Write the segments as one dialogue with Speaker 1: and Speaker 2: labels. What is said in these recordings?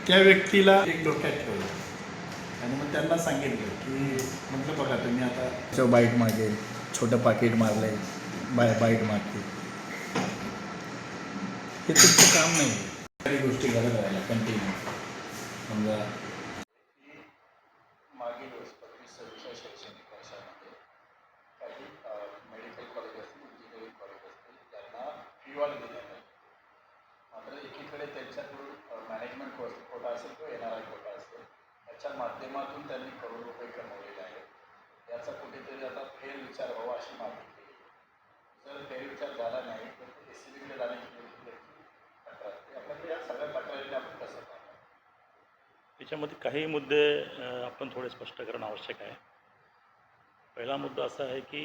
Speaker 1: त्या व्यक्तीला एक डोक्यात ठेवलं आणि मग त्यांना सांगितलं की म्हटलं बघा तुम्ही आता बाईट मागेल, छोटं पाकिट मारलंय, बाईट मागते, हे तुमचं काम नाही. काही गोष्टी घडत राहिल्या कंटिन्यू. समजा मागील 25-26 शैक्षणिक वर्षामध्ये काही मेडिकल कॉलेज असतील, इंजिनिअरिंग कॉलेज असतील, त्यांना फी वाढ दिली नाही. मात्र एकीकडे त्यांच्याकडून मॅनेजमेंट कोटा असेल किंवा NRI कोटा असेल, याच्या माध्यमातून त्यांनी करोड रुपये कमवलेले आहेत. याचा कुठेतरी आता फेरविचार व्हावा अशी मागणी केली. जर फेरविचार झाला नाही तर SCBकडे जाण्याची तक्रार. आपल्याकडे या सगळ्या तक्रारीने आपण कसं पाहतो?
Speaker 2: त्याच्यामध्ये काही मुद्दे आपण थोडे स्पष्ट करणं आवश्यक आहे. पहिला मुद्दा असा आहे की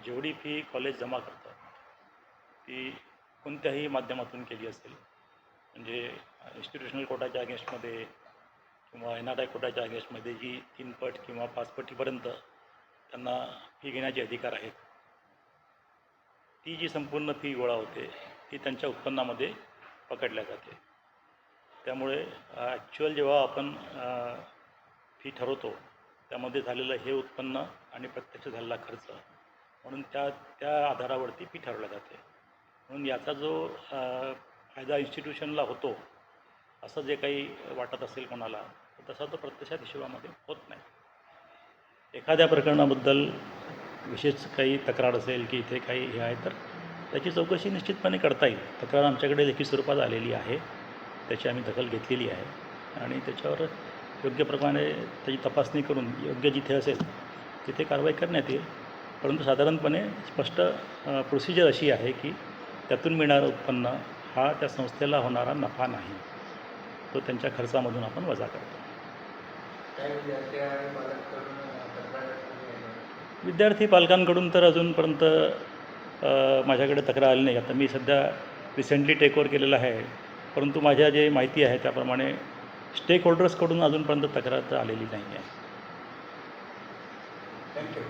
Speaker 2: जेवढी फी कॉलेज जमा करतात ती कोणत्याही माध्यमातून केली असेल, म्हणजे इन्स्टिट्यूशनल कोटाच्या अगेन्स्टमध्ये किंवा NRI कोटाच्या अगेन्स्टमध्ये जी 3 पट किंवा 5 पटीपर्यंत त्यांना फी घेण्याचे अधिकार आहेत, ती जी संपूर्ण फी गोळा होते ती त्यांच्या उत्पन्नामध्ये पकडल्या जाते. त्यामुळे ॲक्च्युअल जेव्हा आपण फी ठरवतो त्यामध्ये झालेलं हे उत्पन्न आणि प्रत्यक्ष झालेला खर्च म्हणून त्या आधारावरती फी ठरवल्या जाते. म्हणून याचा जो फायदा इन्स्टिट्यूशनला होतो असं जे काही वाटत असेल कोणाला, तसा तो प्रत्यक्षात हिशोबामध्ये होत नाही. एखाद्या प्रकरणाबद्दल विशेष काही तक्रार असेल की इथे काही हे आहे तर त्याची चौकशी निश्चितपणे करता येईल. तक्रार आमच्याकडे लेखी स्वरूपात आलेली आहे, त्याची आम्ही दखल घेतलेली आहे आणि त्याच्यावर योग्य प्रमाणे त्याची तपासणी करून योग्य जिथे असेल तिथे कारवाई करण्यात येईल. परंतु साधारणपणे स्पष्ट प्रोसिजर अशी आहे की त्यातून मिळणारं उत्पन्न हा त्या संस्थेला होणारा नफा नाही, तो त्यांच्या खर्चामधून आपण वजा करतो. विद्यार्थी पालकांकडून तर अजूनपर्यंत माझ्याकडे तक्रार आली नाही. आता मी सध्या रिसेंटली टेक ओव्हर केलेलं आहे, परंतु माझ्या जे माहिती आहे त्याप्रमाणे स्टेक होल्डर्सकडून अजूनपर्यंत तक्रार तर आलेली नाही आहे.
Speaker 1: थँक्यू.